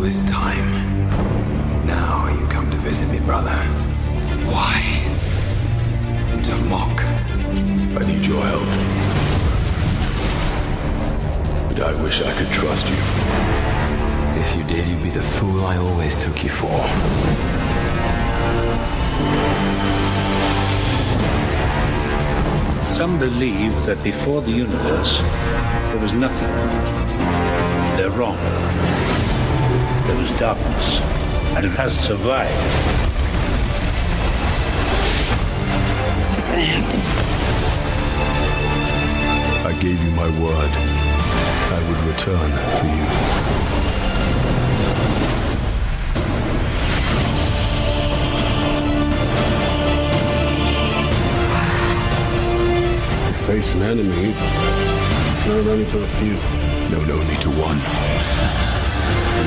this time, now you come to visit me, brother. Why? To mock. I need your help. But I wish I could trust you. If you did, you'd be the fool I always took you for. Some believe that before the universe, there was nothing. They're wrong. There was darkness, and it has survived. What's gonna happen? I gave you my word. I would return for you. Face an enemy, not only to a few, Known only to one.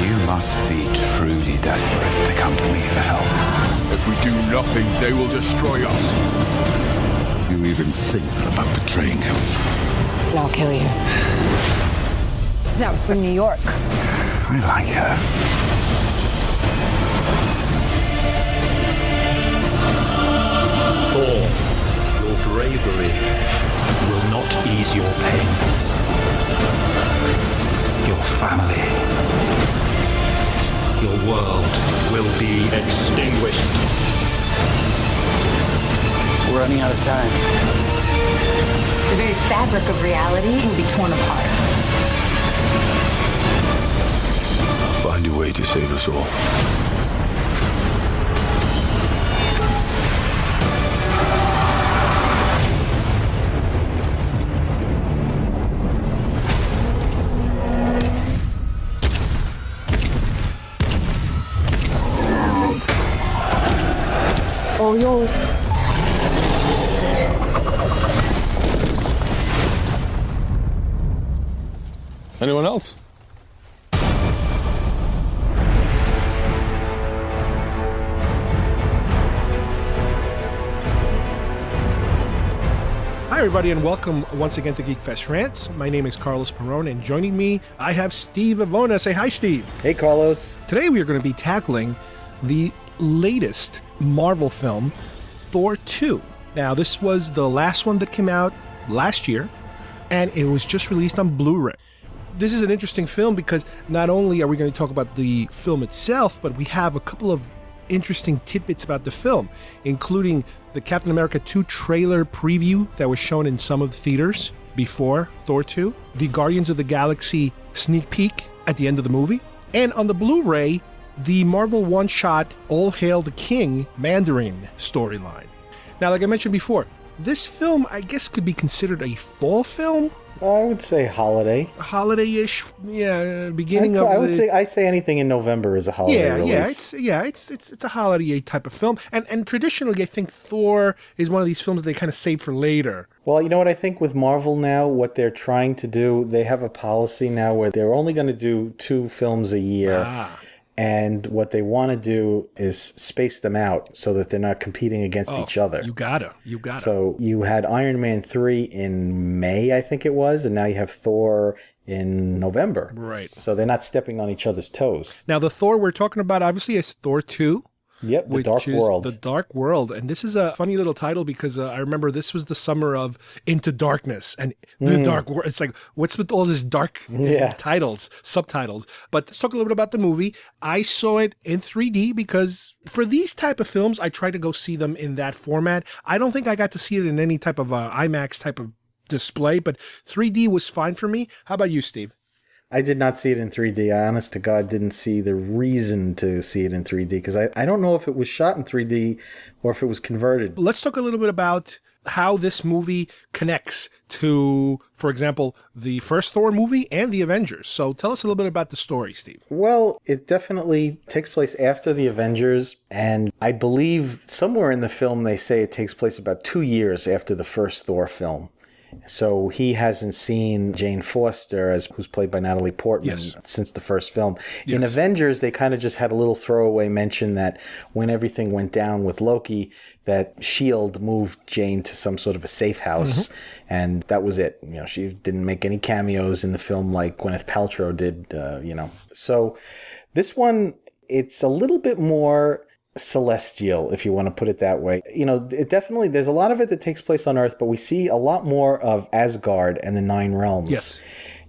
You must be truly desperate to come to me for help. If we do nothing, they will destroy us. you even think about betraying him. And I'll kill you. That was from New York. I like her. Thor, your bravery will not ease your pain. Your family, your world will be extinguished. We're running out of time. The very fabric of reality will be torn apart. I'll find a way to save us all. All yours. Anyone else? Hi, everybody, and welcome once again to Geek Fest Rants. My name is Carlos Perron, and joining me, I have Steve Avona. Say hi, Steve. Hey, Carlos. Today, we are going to be tackling the latest Marvel film, Thor 2. Now, this was the last one that came out last year, and it was just released on Blu-ray. This is an interesting film because not only are we going to talk about the film itself, but we have a couple of interesting tidbits about the film, including the Captain America 2 trailer preview that was shown in some of the theaters before Thor 2, the Guardians of the Galaxy sneak peek at the end of the movie, and on the Blu-ray, the Marvel one-shot All Hail the King Mandarin storyline. Now, like I mentioned before, this film, I guess, could be considered a fall film. I would say holiday. Holiday-ish, yeah, beginning I'd say anything in November is a holiday release. It's a holiday type of film, and traditionally, I think Thor is one of these films that they kind of save for later. Well, you know what I think with Marvel now, what they're trying to do, they have a policy now where they're only going to do 2 films a year. And what they want to do is space them out so that they're not competing against each other. You gotta. So you had Iron Man 3 in May, I think it was, and now you have Thor in November. Right. So they're not stepping on each other's toes. Now, the Thor we're talking about, obviously, is Thor 2. Yep, The Dark World. The Dark World. And this is a funny little title because I remember this was the summer of Into Darkness and The Dark World. It's like, what's with all this dark titles, subtitles? But let's talk a little bit about the movie. I saw it in 3D because for these type of films, I try to go see them in that format. I don't think I got to see it in any type of IMAX type of display, but 3D was fine for me. How about you, Steve? I did not see it in 3D. I, honest to God, didn't see the reason to see it in 3D because I don't know if it was shot in 3D or if it was converted. Let's talk a little bit about how this movie connects to, for example, the first Thor movie and the Avengers. So tell us a little bit about the story, Steve. Well, it definitely takes place after the Avengers, and I believe somewhere in the film they say it takes place about 2 years after the first Thor film. So he hasn't seen Jane Foster, who's played by Natalie Portman, since the first film. Yes. In Avengers, they kind of just had a little throwaway mention that when everything went down with Loki, that S.H.I.E.L.D. moved Jane to some sort of a safe house, and that was it. You know, she didn't make any cameos in the film like Gwyneth Paltrow did, you know. So this one, it's a little bit more celestial, if you want to put it that way. You know, it definitely, there's a lot of it that takes place on Earth, but we see a lot more of Asgard and the Nine Realms. Yes.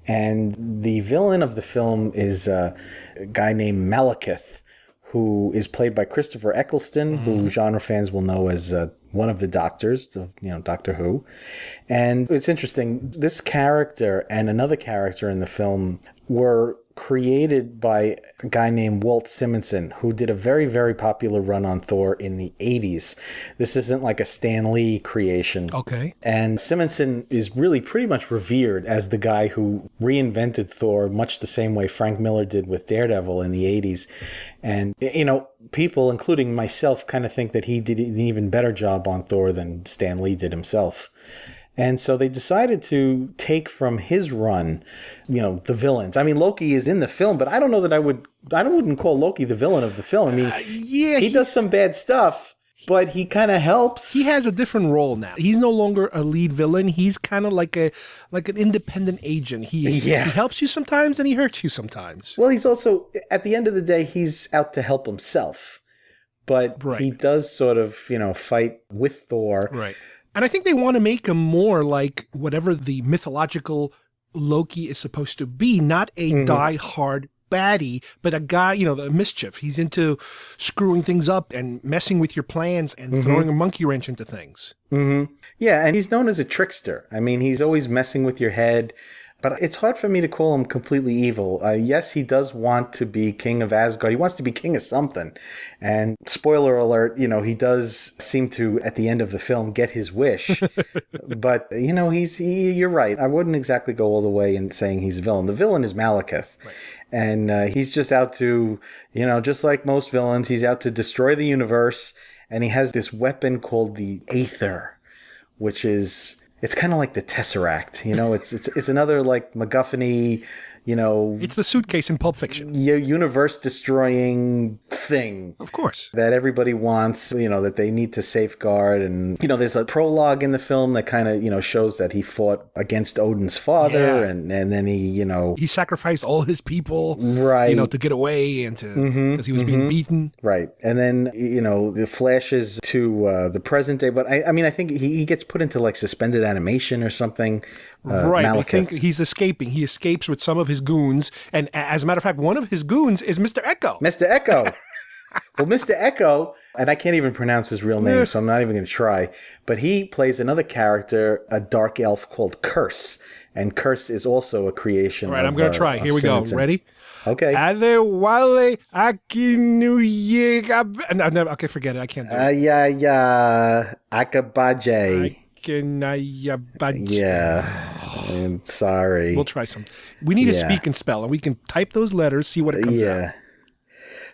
And the villain of the film is a guy named Malekith, who is played by Christopher Eccleston, who genre fans will know as one of the Doctors, you know, Doctor Who. And it's interesting, this character and another character in the film were created by a guy named Walt Simonson, who did a very, very popular run on Thor in the 80s. This isn't like a Stan Lee creation. Okay. And Simonson is really pretty much revered as the guy who reinvented Thor, much the same way Frank Miller did with Daredevil in the 80s. And, you know, people, including myself, kind of think that he did an even better job on Thor than Stan Lee did himself. And so they decided to take from his run, you know, the villains. I mean, Loki is in the film, but I don't know that I wouldn't call Loki the villain of the film. I mean, he does some bad stuff, but he kind of helps. He has a different role now. He's no longer a lead villain. He's kind of like an independent agent. He helps you sometimes and he hurts you sometimes. Well, he's also, at the end of the day, he's out to help himself. But he does sort of, you know, fight with Thor. Right. And I think they want to make him more like whatever the mythological Loki is supposed to be, not a die-hard baddie, but a guy, you know, the mischief. He's into screwing things up and messing with your plans and throwing a monkey wrench into things. Yeah, and he's known as a trickster. I mean, he's always messing with your head. But it's hard for me to call him completely evil. Yes, he does want to be king of Asgard. He wants to be king of something. And spoiler alert, you know, he does seem to, at the end of the film, get his wish. But, you know, you're right. I wouldn't exactly go all the way in saying he's a villain. The villain is Malekith. Right. And he's just out to, you know, just like most villains, he's out to destroy the universe. And he has this weapon called the Aether, which is... It's kind of like the Tesseract, you know. It's another like MacGuffin-y, you know. It's the suitcase in Pulp Fiction. Universe-destroying thing. Of course. That everybody wants, you know, that they need to safeguard. And, you know, there's a prologue in the film that kind of, you know, shows that he fought against Odin's father. Yeah. And then he, you know. He sacrificed all his people. Right. You know, to get away and to, because he was being beaten. Right. And then, you know, the flashes to the present day. But I mean, I think he gets put into like suspended animation or something. Right. Malekith. I think he's escaping. He escapes with some of his goons. And as a matter of fact, one of his goons is Mr. Echo. Mr. Echo. Well, Mr. Echo, and I can't even pronounce his real name, so I'm not even going to try, but he plays another character, a dark elf called Curse. And Curse is also a creation All right, I'm going to try. Here we Simonson. go. Ready? Okay. Akinnuoye-Agbaje. No, okay, forget it. I can't do it. Akinnuoye-Agbaje. Akinnuoye-Agbaje. Yeah. I'm sorry. We'll try some. We need to speak and spell, and we can type those letters, see what it comes out.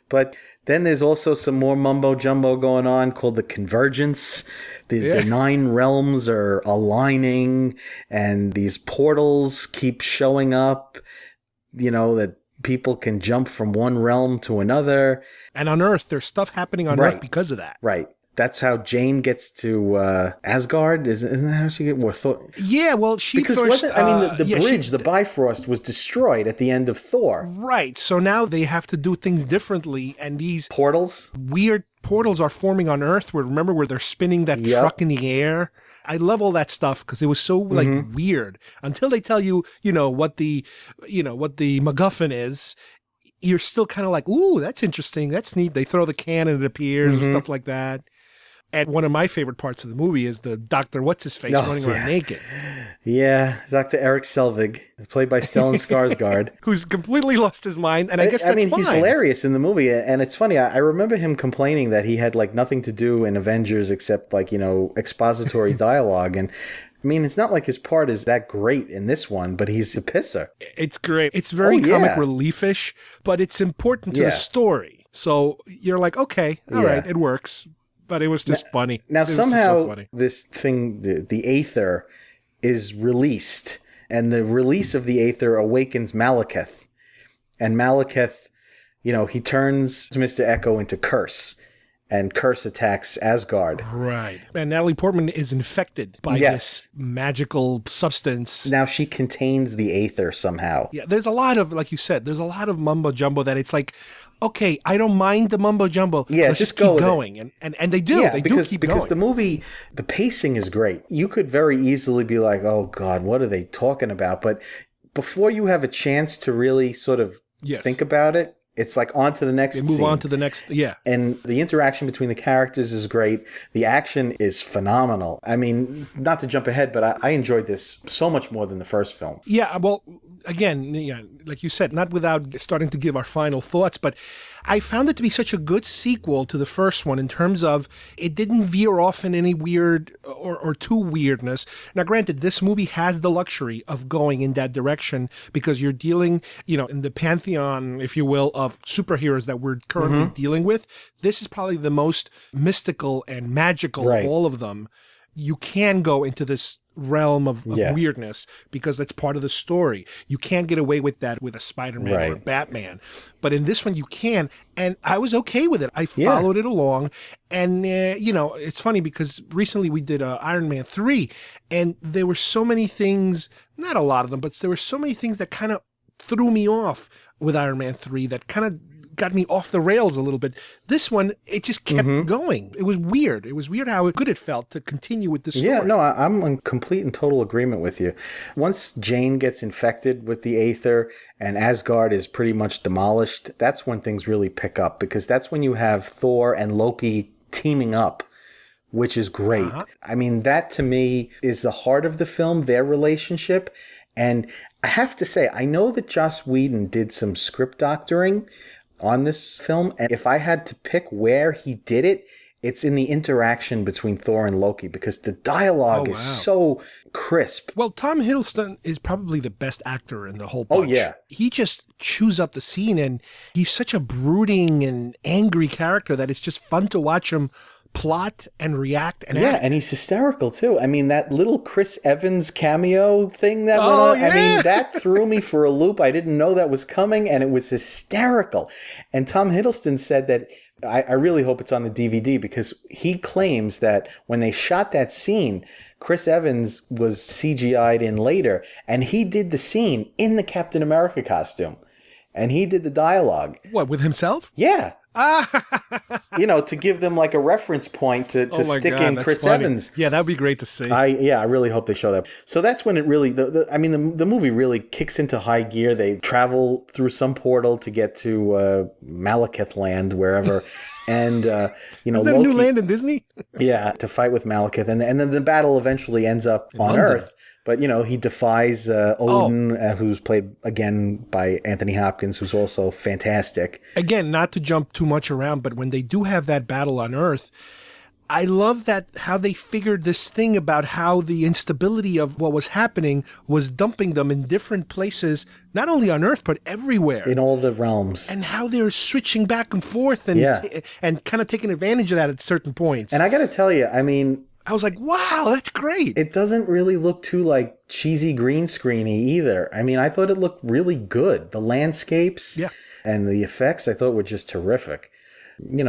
But then there's also some more mumbo-jumbo going on called the Convergence. The Nine Realms are aligning, and these portals keep showing up, you know, that people can jump from one realm to another. And on Earth, there's stuff happening on Earth because of that. Right. That's how Jane gets to Asgard. Isn't that how she gets more Thor? Yeah, well, because first... the bridge, the Bifrost, was destroyed at the end of Thor. Right. So now they have to do things differently, and these... Portals? Weird portals are forming on Earth, remember where they're spinning that truck in the air? I love all that stuff because it was so like weird. Until they tell you, what the MacGuffin is, you're still kind of like, ooh, that's interesting. That's neat. They throw the can and it appears and stuff like that. And one of my favorite parts of the movie is the Dr. What's-His-Face running around naked. Yeah, Dr. Eric Selvig, played by Stellan Skarsgård. Who's completely lost his mind, and I guess that's fine. He's hilarious in the movie, and it's funny. I remember him complaining that he had, like, nothing to do in Avengers except, like, expository dialogue, and... I mean, it's not like his part is that great in this one, but he's a pisser. It's great. It's very comic relief-ish, but it's important to the story. So you're like, okay, all right, it works. But it was just funny. Now, somehow, this thing, the Aether, is released, and the release of the Aether awakens Malekith. And Malekith, he turns Mr. Echo into Curse, and Curse attacks Asgard. Right. And Natalie Portman is infected by this magical substance. Now she contains the Aether somehow. Yeah, there's a lot of, like you said, there's a lot of mumbo jumbo that it's like, okay, I don't mind the mumbo jumbo. Yeah, let's just keep go going. And they do. Yeah, they because do keep going. the movie, the pacing is great. You could very easily be like, oh God, what are they talking about? But before you have a chance to really sort of think about it, it's like on to the next scene. Move on to the next, And the interaction between the characters is great. The action is phenomenal. I mean, not to jump ahead, but I enjoyed this so much more than the first film. Yeah, well, again, like you said, not without starting to give our final thoughts, but I found it to be such a good sequel to the first one in terms of it didn't veer off in any weird or too weirdness. Now, granted, this movie has the luxury of going in that direction because you're dealing, in the pantheon, if you will, of superheroes that we're currently dealing with. This is probably the most mystical and magical of all of them. You can go into this realm of weirdness because that's part of the story. You can't get away with that with a Spider-Man or a Batman. But in this one you can, and I was okay with it. I followed it along, and it's funny because recently we did Iron Man 3, and there were so many things, not a lot of them, but there were so many things that kind of threw me off with Iron Man 3 that kind of got me off the rails a little bit. This one, it just kept going. It was weird. It was weird how good it felt to continue with the story. Yeah, no, I'm in complete and total agreement with you. Once Jane gets infected with the Aether and Asgard is pretty much demolished, that's when things really pick up, because that's when you have Thor and Loki teaming up, which is great. I mean, that to me is the heart of the film, their relationship. And I have to say, I know that Joss Whedon did some script doctoring on this film, and if I had to pick where he did it, it's in the interaction between Thor and Loki, because the dialogue is so crisp. Well, Tom Hiddleston is probably the best actor in the whole bunch. Oh, yeah. He just chews up the scene, and he's such a brooding and angry character that it's just fun to watch him plot and react and act. And he's hysterical too. I mean, that little Chris Evans cameo thing that went on, I mean, that threw me for a loop. I didn't know that was coming, and it was hysterical. And Tom Hiddleston said that, I really hope it's on the DVD, because he claims that when they shot that scene, Chris Evans was CGI'd in later, and he did the scene in the Captain America costume. And he did the dialogue. What, with himself? Yeah. To give them like a reference point to stick in Chris Evans. Yeah, that'd be great to see. I really hope they show that. So that's when it really, the movie really kicks into high gear. They travel through some portal to get to Malekith land, wherever. And, Is that Loki, a new land in Disney? to fight with Malekith. And then the battle eventually ends up on Earth. But, he defies Odin, who's played, again, by Anthony Hopkins, who's also fantastic. Again, not to jump too much around, but when they do have that battle on Earth, I love that how they figured this thing about how the instability of what was happening was dumping them in different places, not only on Earth, but everywhere. In all the realms. And how they're switching back and forth and kind of taking advantage of that at certain points. And I got to tell you, I was like, wow, that's great. It doesn't really look too like cheesy green screeny either. I mean, I thought it looked really good. The landscapes and the effects I thought were just terrific.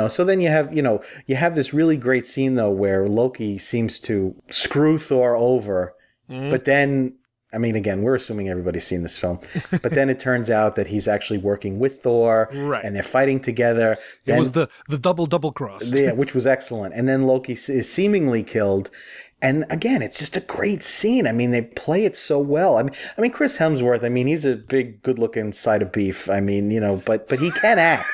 So then you have this really great scene though where Loki seems to screw Thor over, but then, I mean, again, we're assuming everybody's seen this film, but then it turns out that he's actually working with Thor, and they're fighting together. It was the double cross. Yeah, which was excellent. And then Loki is seemingly killed. And again, it's just a great scene. I mean, they play it so well. I mean, Chris Hemsworth, he's a big, good-looking side of beef. I mean, but he can act.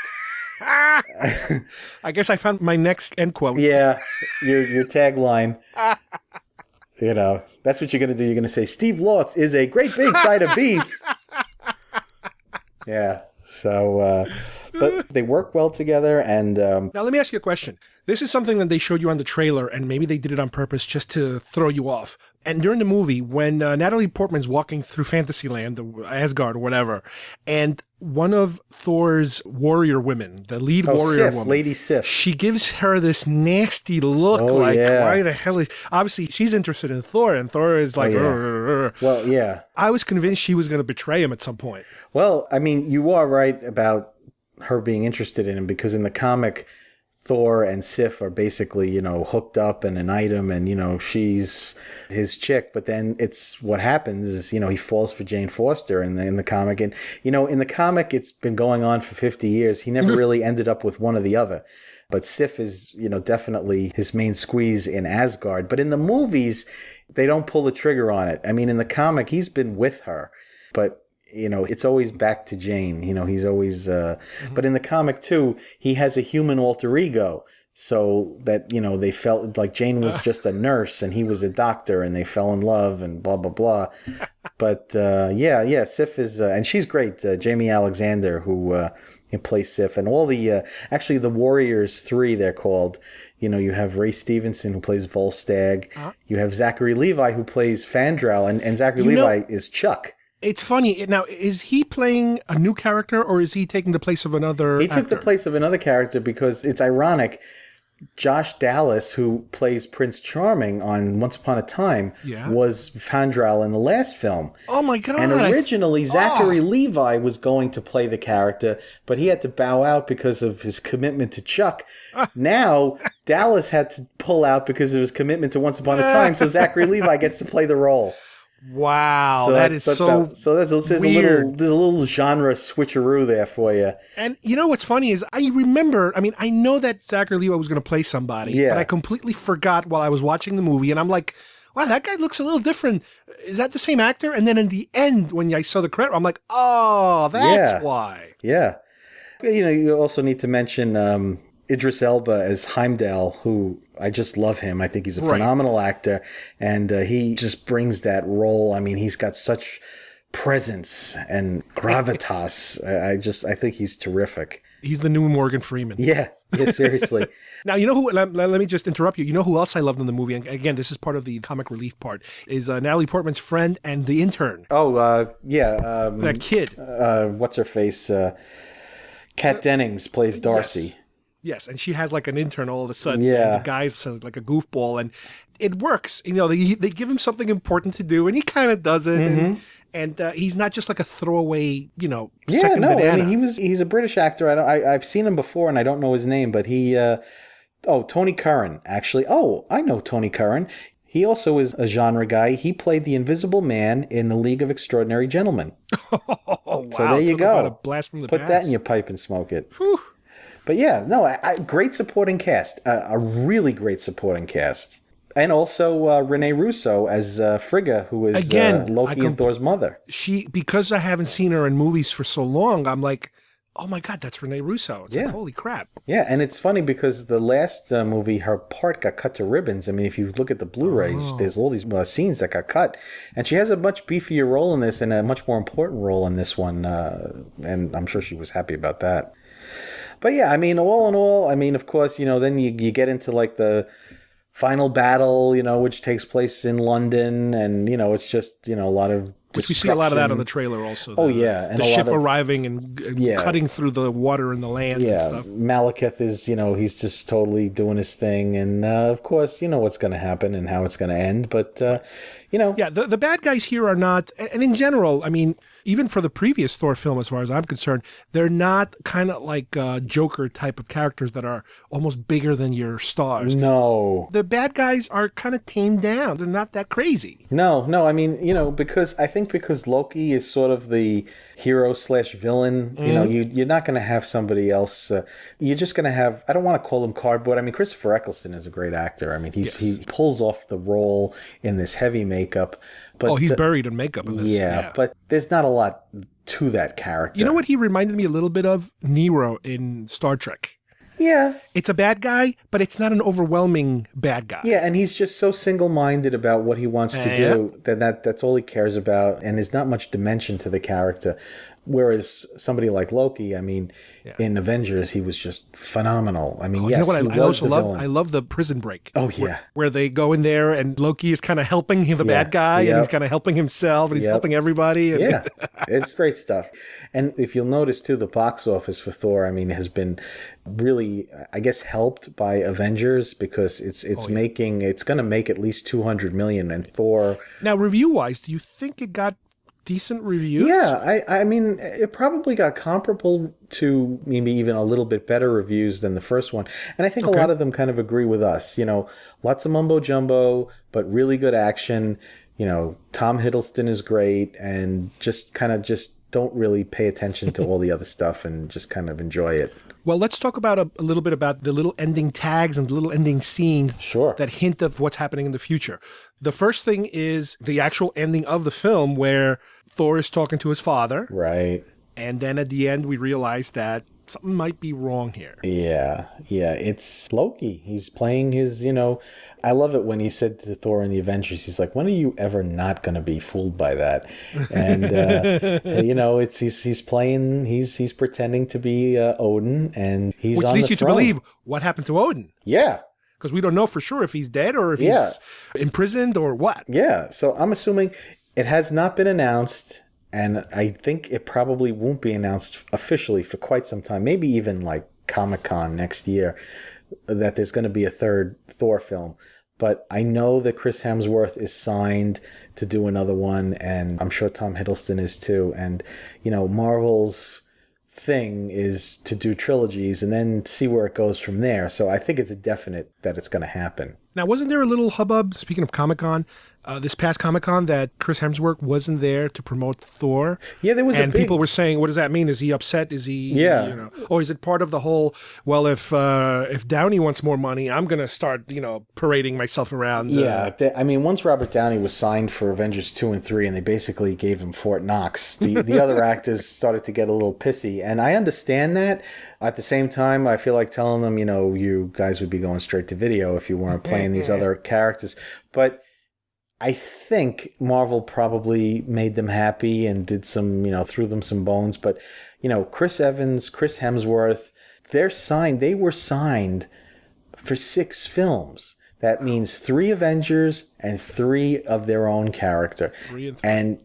I guess I found my next end quote. Yeah, your tagline. That's what you're going to do. You're going to say, Steve Lotz is a great big side of beef. Yeah. So, But they work well together, and Now, let me ask you a question. This is something that they showed you on the trailer, and maybe they did it on purpose just to throw you off. And during the movie, when Natalie Portman's walking through Fantasyland, Asgard or whatever, and one of Thor's warrior women, the lead warrior Sif, woman, Lady Sif, she gives her this nasty look, why the hell is... Obviously, she's interested in Thor, and Thor is like... Well, yeah. I was convinced she was going to betray him at some point. Well, I mean, you are right about her being interested in him, because in the comic, Thor and Sif are basically, hooked up and an item, and, she's his chick. But then it's what happens is, he falls for Jane Foster in the comic. And, in the comic, it's been going on for 50 years. He never really ended up with one or the other. But Sif is, definitely his main squeeze in Asgard. But in the movies, they don't pull the trigger on it. I mean, in the comic, he's been with her. But it's always back to Jane. He's always... But in the comic, too, he has a human alter ego. So that, they felt like Jane was just a nurse and he was a doctor, and they fell in love and blah, blah, blah. But, Sif is... and she's great. Jamie Alexander, who plays Sif. And all the... actually, the Warriors 3, they're called. You have Ray Stevenson, who plays Volstagg. You have Zachary Levi, who plays Fandral. And Zachary Levi is Chuck. It's funny. Now, is he playing a new character, or is he taking the place of another He took the place of another character, because it's ironic. Josh Dallas, who plays Prince Charming on Once Upon a Time, was Fandral in the last film. Oh, my God. And originally, Zachary Levi was going to play the character, but he had to bow out because of his commitment to Chuck. Now, Dallas had to pull out because of his commitment to Once Upon a Time, so Zachary Levi gets to play the role. Wow, that is so there's a little genre switcheroo there for you. And what's funny is I know that Zachary Levi was going to play somebody, but I completely forgot while I was watching the movie, and I'm like, wow, that guy looks a little different. Is that the same actor? And then in the end, when I saw the credit, I'm like, oh, that's why. Yeah. You also need to mention Idris Elba as Heimdall, who I just love him. I think he's a phenomenal actor, and he just brings that role. I mean, he's got such presence and gravitas. I think he's terrific. He's the new Morgan Freeman. Yeah, seriously. Now, who, let me just interrupt you. You know who else I loved in the movie? And again, this is part of the comic relief part, is Natalie Portman's friend and the intern. Oh, yeah. That kid. What's her face? Kat Dennings plays Darcy. Yes, and she has like an intern all of a sudden. Yeah. And the guy's like a goofball, and it works. They give him something important to do, and he kind of does it. Mm-hmm. And he's not just like a throwaway, second banana. I mean, he's a British actor. I've seen him before, and I don't know his name, but he... Tony Curran, actually. Oh, I know Tony Curran. He also is a genre guy. He played the Invisible Man in The League of Extraordinary Gentlemen. Oh, wow. So there you go. A blast from the Put past. that in your pipe and smoke it. Whew. But yeah, no, great supporting cast. A really great supporting cast. And also Renee Russo as Frigga, who is Loki and Thor's mother. Because I haven't seen her in movies for so long, I'm like, oh my God, that's Renee Russo. It's like, holy crap. Yeah, and it's funny because the last movie, her part got cut to ribbons. I mean, if you look at the Blu-ray, there's all these scenes that got cut. And she has a much beefier role in this and a much more important role in this one. And I'm sure she was happy about that. But yeah, I mean, all in all, I mean, of course, then you get into like the final battle, which takes place in London. And, it's just, a lot of which we see a lot of that on the trailer also. And the ship arriving and cutting through the water and the land and stuff. Malekith is, he's just totally doing his thing. And, of course, what's going to happen and how it's going to end. But, Yeah, the bad guys here are not, and in general, I mean, even for the previous Thor film, as far as I'm concerned, they're not kind of like Joker type of characters that are almost bigger than your stars. No. The bad guys are kind of tamed down. They're not that crazy. No, I mean, because Loki is sort of the hero/villain, you're not going to have somebody else. You're just going to have, I don't want to call him cardboard. I mean, Christopher Eccleston is a great actor. I mean, he pulls off the role in this heavy makeup. But, he's buried in makeup in this. Yeah, but there's not a lot to that character. You know what he reminded me a little bit of? Nero in Star Trek. Yeah. It's a bad guy, but it's not an overwhelming bad guy. Yeah, and he's just so single-minded about what he wants to do that's all he cares about, and there's not much dimension to the character. Whereas somebody like Loki, I mean, in Avengers, he was just phenomenal. I mean, yes, you know what he I was also the love? villain. I love the Prison Break. Oh, yeah. Where they go in there and Loki is kind of helping him, the bad guy, and he's kind of helping himself, and he's helping everybody. And Yeah, it's great stuff. And if you'll notice, too, the box office for Thor, I mean, has been really, I guess, helped by Avengers because it's going to make at least $200 million. And Thor... Now, review-wise, do you think it got decent reviews? Yeah, I mean, it probably got comparable to maybe even a little bit better reviews than the first one. And I think a lot of them kind of agree with us. You know, lots of mumbo jumbo, but really good action. You know, Tom Hiddleston is great, and just don't really pay attention to all the other stuff and just kind of enjoy it. Well, let's talk about a little bit about the little ending tags and the little ending scenes that hint of what's happening in the future. The first thing is the actual ending of the film where Thor is talking to his father. Right. And then at the end, we realize that something might be wrong here. Yeah. It's Loki. He's playing his, I love it when he said to Thor in the Avengers, he's like, when are you ever not going to be fooled by that? And, he's pretending to be Odin, and he's Which on leads the you to throne. believe what happened to Odin. Yeah. Because we don't know for sure if he's dead or if he's imprisoned or what. Yeah. So I'm assuming it has not been announced. And I think it probably won't be announced officially for quite some time, maybe even like Comic-Con next year, that there's going to be a third Thor film. But I know that Chris Hemsworth is signed to do another one, and I'm sure Tom Hiddleston is too. And, Marvel's thing is to do trilogies and then see where it goes from there. So I think it's a definite that it's going to happen. Now, wasn't there a little hubbub, speaking of Comic-Con, this past Comic-Con that Chris Hemsworth wasn't there to promote Thor? Yeah, there was and people were saying, what does that mean? Is he upset? Is he, or is it part of the whole, well, if Downey wants more money, I'm going to start, parading myself around. Once Robert Downey was signed for Avengers 2 and 3 and they basically gave him Fort Knox, the other actors started to get a little pissy. And I understand that. At the same time, I feel like telling them, you guys would be going straight to video if you weren't playing these other characters. But I think Marvel probably made them happy and did some, threw them some bones. But, Chris Evans, Chris Hemsworth, they were signed for 6 films. That means 3 Avengers and 3 of their own character. 3 and 3. And,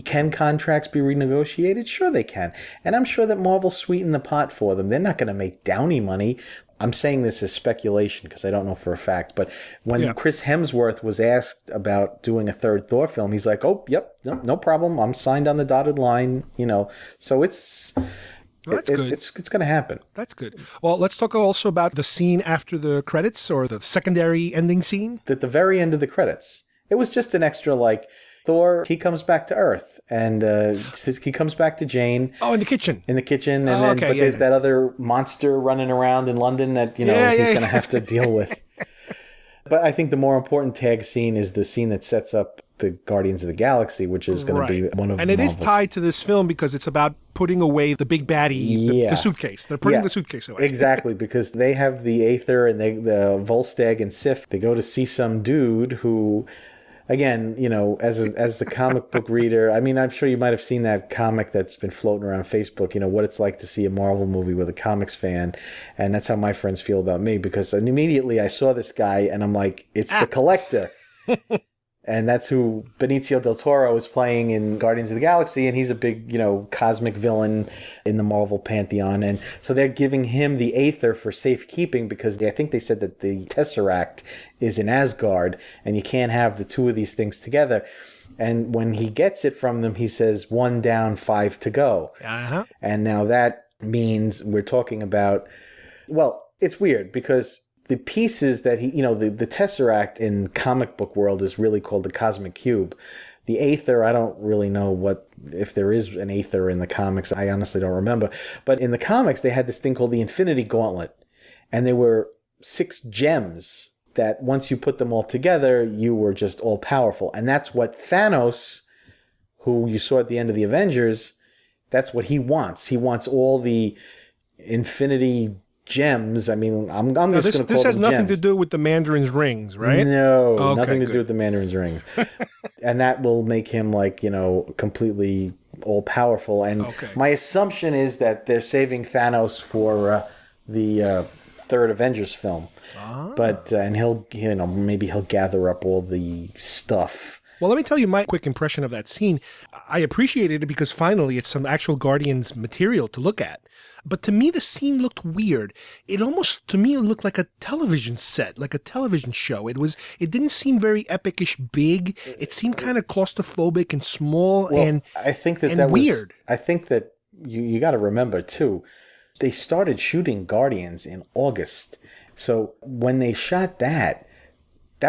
can contracts be renegotiated? Sure they can. And I'm sure that Marvel sweetened the pot for them. They're not going to make Downey money. I'm saying this as speculation because I don't know for a fact. But when Chris Hemsworth was asked about doing a third Thor film, he's like, oh, yep, no problem. I'm signed on the dotted line, So it's... Well, that's good. It's going to happen. That's good. Well, let's talk also about the scene after the credits or the secondary ending scene. At the very end of the credits, it was just an extra Thor, he comes back to Earth, and he comes back to Jane. Oh, in the kitchen. And there's that other monster running around in London that, he's going to have to deal with. But I think the more important tag scene is the scene that sets up the Guardians of the Galaxy, which is going to be one of And it is tied to this film because it's about putting away the big baddie, the suitcase. They're putting the suitcase away. Exactly, because they have the Aether and the Volstagg and Sif. They go to see some dude who... Again, as the comic book reader, I mean, I'm sure you might have seen that comic that's been floating around Facebook, what it's like to see a Marvel movie with a comics fan. And that's how my friends feel about me, because immediately I saw this guy and I'm like, it's the Collector. And that's who Benicio del Toro is playing in Guardians of the Galaxy. And he's a big, cosmic villain in the Marvel pantheon. And so they're giving him the Aether for safekeeping because I think they said that the Tesseract is in Asgard and you can't have the two of these things together. And when he gets it from them, he says 1 down, 5 to go. Uh-huh. And now that means we're talking about, well, it's weird because the pieces that he, the Tesseract in comic book world is really called the Cosmic Cube. The Aether, I don't really know if there is an Aether in the comics. I honestly don't remember. But in the comics, they had this thing called the Infinity Gauntlet. And they were 6 gems that once you put them all together, you were just all powerful. And that's what Thanos, who you saw at the end of the Avengers, that's what he wants. He wants all the Infinity gems. I mean, I'm just going to call them gems. This has nothing to do with the Mandarin's rings, right? No, nothing to do with the Mandarin's rings. And that will make him completely all powerful. And my assumption is that they're saving Thanos for the third Avengers film. But and maybe he'll gather up all the stuff. Well, let me tell you my quick impression of that scene. I appreciated it because finally it's some actual Guardians material to look at. But to me, the scene looked weird. It almost, to me, looked like a television set, like a television show. It didn't seem very epic-ish big. It seemed kind of claustrophobic and small and I think that weird. I think that you got to remember, too, they started shooting Guardians in August. So when they shot that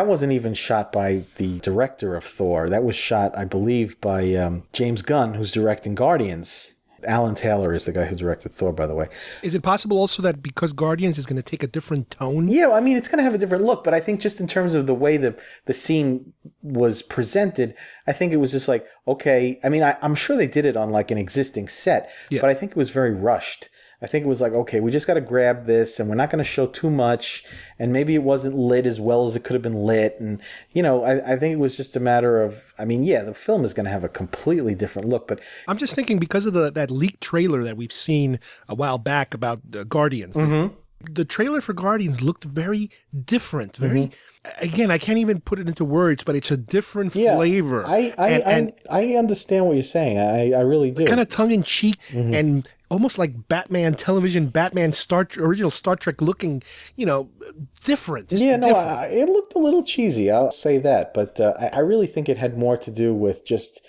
wasn't even shot by the director of Thor. That was shot, I believe, by James Gunn, who's directing Guardians. Alan Taylor is the guy who directed Thor, by the way. Is it possible also that because Guardians is going to take a different tone? Yeah, I mean, it's going to have a different look, but I think just in terms of the way the scene was presented, I think it was just like, okay, I mean, I'm sure they did it on like an existing set, but I think it was very rushed. I think it was like, okay, we just got to grab this and we're not going to show too much. And maybe it wasn't lit as well as it could have been lit. And, I think it was just a matter of, I mean, yeah, the film is going to have a completely different look. But I'm just thinking because of that leaked trailer that we've seen a while back about Guardians, the trailer for Guardians looked very different, very... Again, I can't even put it into words, but it's a different flavor. I understand what you're saying. I really do. Kind of tongue-in-cheek and almost like Batman television, original Star Trek looking, different. It looked a little cheesy, I'll say that. But I really think it had more to do with just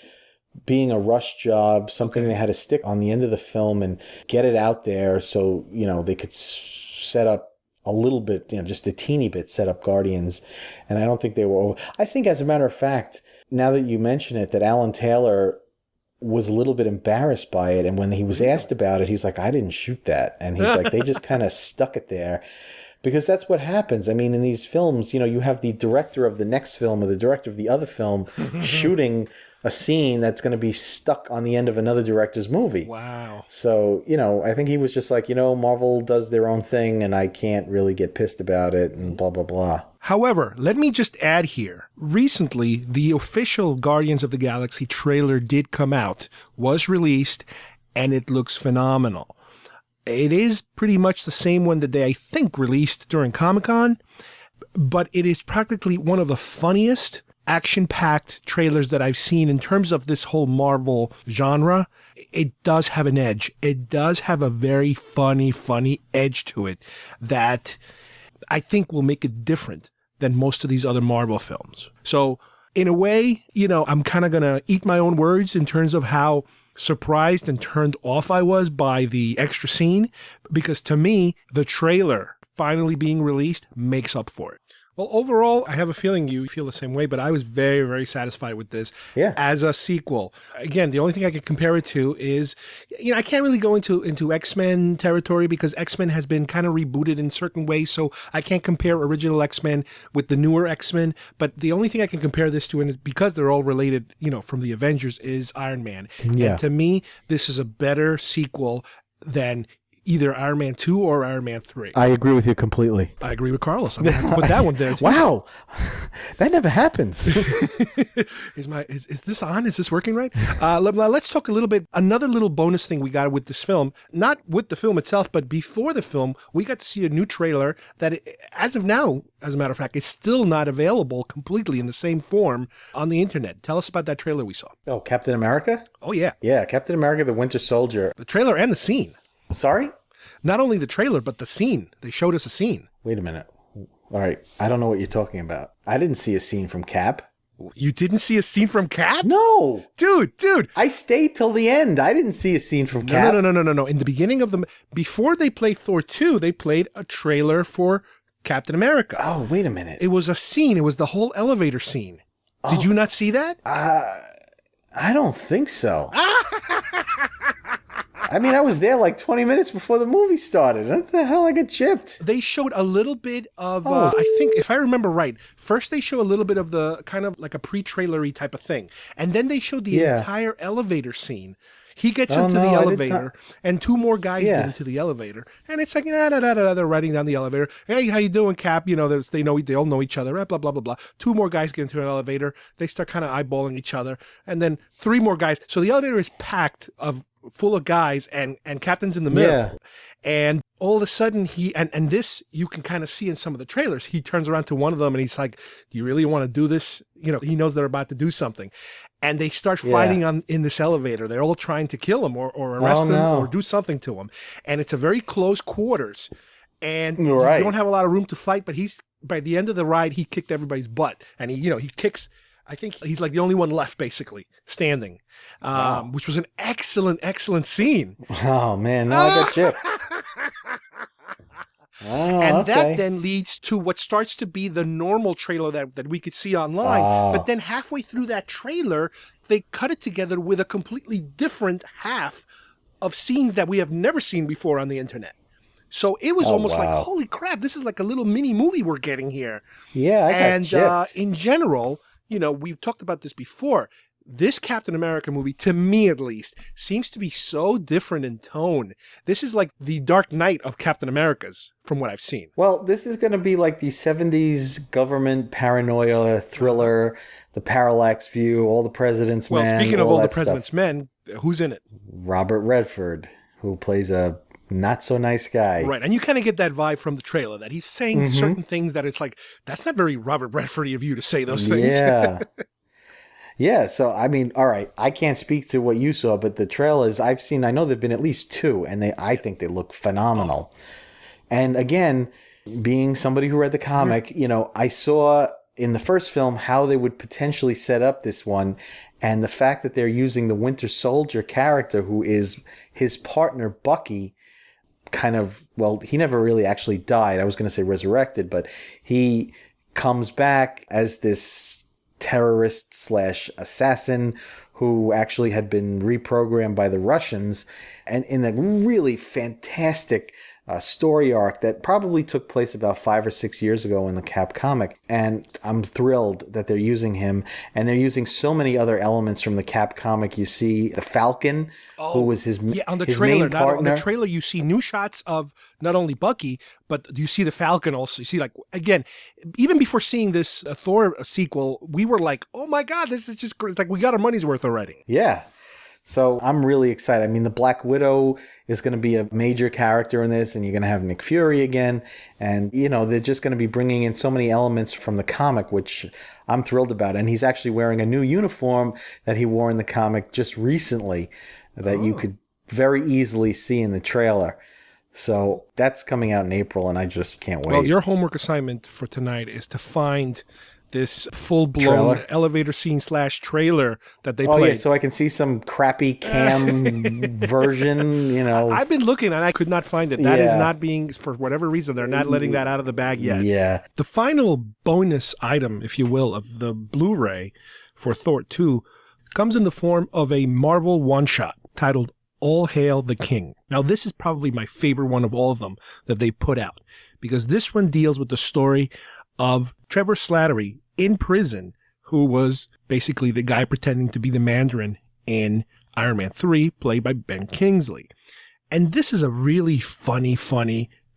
being a rush job, something they had to stick on the end of the film and get it out there so, they could set up a little bit, just a teeny bit set up Guardians. And I don't think they were over. I think, as a matter of fact, now that you mention it, that Alan Taylor was a little bit embarrassed by it. And when he was asked about it, he was like, I didn't shoot that. And he's like, they just kind of stuck it there. Because that's what happens. I mean, in these films, you have the director of the next film or the director of the other film shooting a scene that's going to be stuck on the end of another director's movie. Wow. So, I think he was just like, Marvel does their own thing and I can't really get pissed about it and blah, blah, blah. However, let me just add here. Recently, the official Guardians of the Galaxy trailer did come out, was released, and it looks phenomenal. It is pretty much the same one that they, I think, released during Comic-Con, but it is practically one of the funniest, action-packed trailers that I've seen in terms of this whole Marvel genre. It does have an edge. It does have a very funny edge to it that I think will make it different than most of these other Marvel films. So, in a way, I'm kind of going to eat my own words in terms of how surprised and turned off I was by the extra scene, because to me, the trailer finally being released makes up for it. Well, overall, I have a feeling you feel the same way, but I was very, very satisfied with this as a sequel. Again, the only thing I could compare it to is, I can't really go into X-Men territory because X-Men has been kind of rebooted in certain ways, so I can't compare original X-Men with the newer X-Men, but the only thing I can compare this to, and it's because they're all related, from the Avengers, is Iron Man. Yeah. And to me, this is a better sequel than either Iron Man 2 or Iron Man 3. I agree with you completely. I agree with Carlos. I'm going to put that one there too. Wow. That never happens. Is this on? Is this working right? Let's talk a little bit. Another little bonus thing we got with this film, not with the film itself, but before the film, we got to see a new trailer that, as of now, as a matter of fact, is still not available completely in the same form on the internet. Tell us about that trailer we saw. Oh, Captain America? Oh, yeah. Yeah, Captain America, the Winter Soldier. The trailer and the scene. Sorry? Not only the trailer, but the scene. They showed us a scene. Wait a minute. All right. I don't know what you're talking about. I didn't see a scene from Cap. You didn't see a scene from Cap? No. Dude. I stayed till the end. I didn't see a scene from Cap. No. In the beginning of before they played Thor 2, they played a trailer for Captain America. Oh, wait a minute. It was a scene. It was the whole elevator scene. Did you not see that? I don't think so. I mean, I was there like 20 minutes before the movie started. What the hell? I got chipped. They showed a little bit of, I think, if I remember right, first they show a little bit of the kind of like a pre-trailery type of thing. And then they showed the entire elevator scene. He gets into the elevator, and two more guys get into the elevator, and it's like they're riding down the elevator. Hey, how you doing, Cap? You know, they all know each other. Blah blah blah blah. Two more guys get into an elevator. They start kind of eyeballing each other, and then three more guys. So the elevator is packed full of guys, and Captain's in the middle. Yeah. And all of a sudden and this you can kind of see in some of the trailers. He turns around to one of them and he's like, "Do you really want to do this?" You know, he knows they're about to do something. And they start fighting in this elevator. They're all trying to kill him or arrest him or do something to him. And it's a very close quarters. And you don't have a lot of room to fight, but by the end of the ride, he kicked everybody's butt. And he kicks, I think he's like the only one left, basically, standing, which was an excellent, excellent scene. Oh, man. No, I got you. That then leads to what starts to be the normal trailer that we could see online. But then halfway through that trailer, they cut it together with a completely different half of scenes that we have never seen before on the internet. So it was almost like, holy crap, this is like a little mini movie we're getting here. Yeah, I got chipped. In general, we've talked about this before. This Captain America movie, to me at least, seems to be so different in tone. This is like the Dark Knight of Captain America's, from what I've seen. Well, this is going to be like the 70s government paranoia thriller, the parallax view, all the President's Men. Well, speaking of all the President's Men, who's in it? Robert Redford, who plays a not so nice guy. Right, and you kind of get that vibe from the trailer, that he's saying certain things that it's like, that's not very Robert Redford-y of you to say those things. Yeah. Yeah, so I mean, all right, I can't speak to what you saw, but the trailers I've seen, I know there've been at least two, and I think they look phenomenal. And again, being somebody who read the comic, I saw in the first film how they would potentially set up this one, and the fact that they're using the Winter Soldier character, who is his partner Bucky, he never really actually died. I was going to say resurrected, but he comes back as this terrorist / assassin who actually had been reprogrammed by the Russians, and in a really fantastic story arc that probably took place about 5 or 6 years ago in the Cap comic. And I'm thrilled that they're using him, and they're using so many other elements from the Cap comic. You see the Falcon, who was his on the his trailer. main partner. On the trailer, you see new shots of not only Bucky, but you see the Falcon also. You see, like, again, even before seeing this Thor sequel, we were like, oh my God, this is just great. It's like we got our money's worth already. Yeah. So I'm really excited. I mean, the Black Widow is going to be a major character in this, and you're going to have Nick Fury again. And, they're just going to be bringing in so many elements from the comic, which I'm thrilled about. And he's actually wearing a new uniform that he wore in the comic just recently that you could very easily see in the trailer. So that's coming out in April, and I just can't wait. Well, your homework assignment for tonight is to find this full-blown elevator scene / trailer that they played. Yeah, so I can see some crappy cam version, I've been looking and I could not find it. That is not being, for whatever reason, they're not letting that out of the bag yet. Yeah. The final bonus item, if you will, of the Blu-ray for Thor 2 comes in the form of a Marvel one-shot titled All Hail the King. Now, this is probably my favorite one of all of them that they put out, because this one deals with the story of Trevor Slattery in prison, who was basically the guy pretending to be the Mandarin in Iron Man 3, played by Ben Kingsley. And this is a really funny,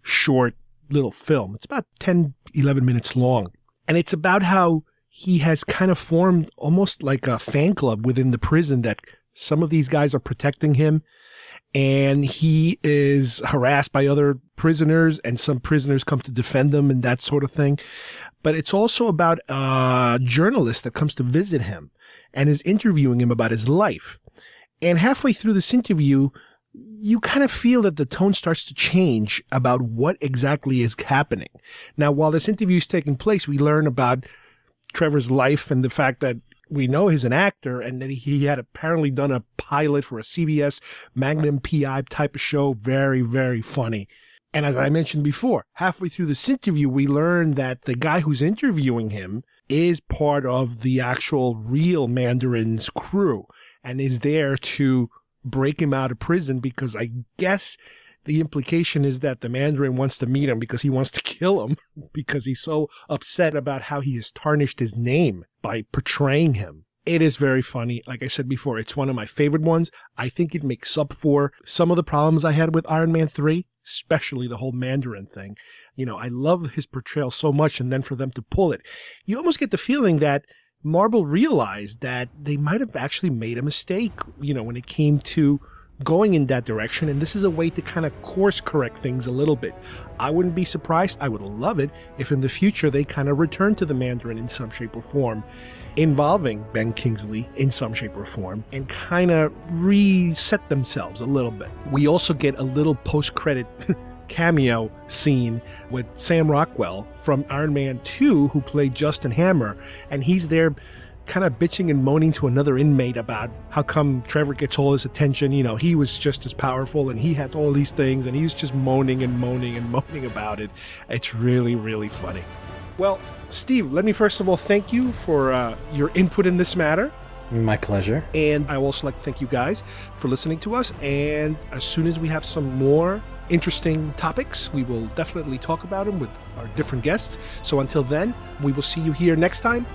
short little film. It's about 10, 11 minutes long. And it's about how he has kind of formed almost like a fan club within the prison, that some of these guys are protecting him, and he is harassed by other prisoners, and some prisoners come to defend him and that sort of thing. But it's also about a journalist that comes to visit him and is interviewing him about his life. And halfway through this interview, you kind of feel that the tone starts to change about what exactly is happening. Now, while this interview is taking place, we learn about Trevor's life and the fact that we know he's an actor, and that he had apparently done a pilot for a CBS Magnum PI type of show. Very, very funny. And as I mentioned before, halfway through this interview, we learn that the guy who's interviewing him is part of the actual real Mandarin's crew, and is there to break him out of prison because I guess the implication is that the Mandarin wants to meet him because he wants to kill him because he's so upset about how he has tarnished his name by portraying him. It is very funny. Like I said before, it's one of my favorite ones. I think it makes up for some of the problems I had with Iron Man 3, especially the whole Mandarin thing. You know, I love his portrayal so much, and then for them to pull it, you almost get the feeling that Marvel realized that they might have actually made a mistake, you know, when it came to going in that direction, and this is a way to kind of course correct things a little bit. I wouldn't be surprised, I would love it if in the future they kind of return to the Mandarin in some shape or form, involving Ben Kingsley in some shape or form, and kind of reset themselves a little bit. We also get a little post-credit cameo scene with Sam Rockwell from Iron Man 2, who played Justin Hammer, and he's there kind of bitching and moaning to another inmate about how come Trevor gets all his attention. You know, he was just as powerful and he had all these things, and he's just moaning and moaning and moaning about it. It's really, really funny. Well, Steve, let me first of all thank you for your input in this matter. My pleasure. And I also like to thank you guys for listening to us. And as soon as we have some more interesting topics, we will definitely talk about them with our different guests. So until then, we will see you here next time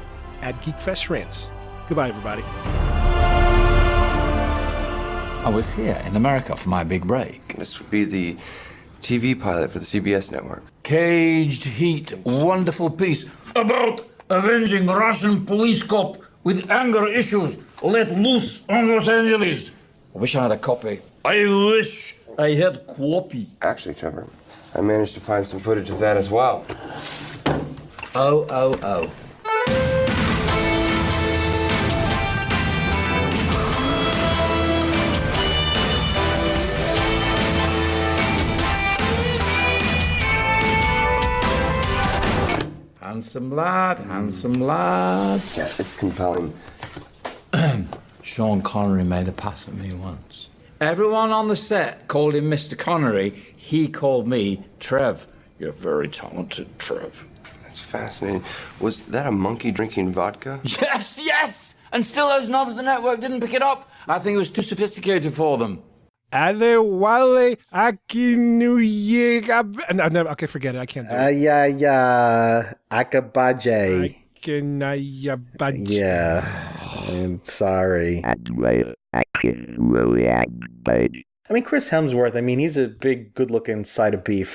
at GeekFest Rants. Goodbye, everybody. I was here in America for my big break. This would be the TV pilot for the CBS network. Caged Heat, wonderful piece about avenging Russian police cop with anger issues let loose on Los Angeles. I wish I had a copy. I wish I had copy. Actually, Trevor, I managed to find some footage of that as well. Oh. Handsome lad. Yeah, it's compelling. Sean Connery made a pass at me once. Everyone on the set called him Mr. Connery. He called me Trev. You're very talented, Trev. That's fascinating. Was that a monkey drinking vodka? Yes! And still those knobs the network didn't pick it up. I think it was too sophisticated for them. Akinnuoye-Agbaje. No, okay, forget it. I can't do it. Agbaje. Akinnuoye-Agbaje. Yeah, I'm sorry. Akinnuoye-Agbaje. I mean, Chris Hemsworth, I mean, he's a big, good-looking side of beef.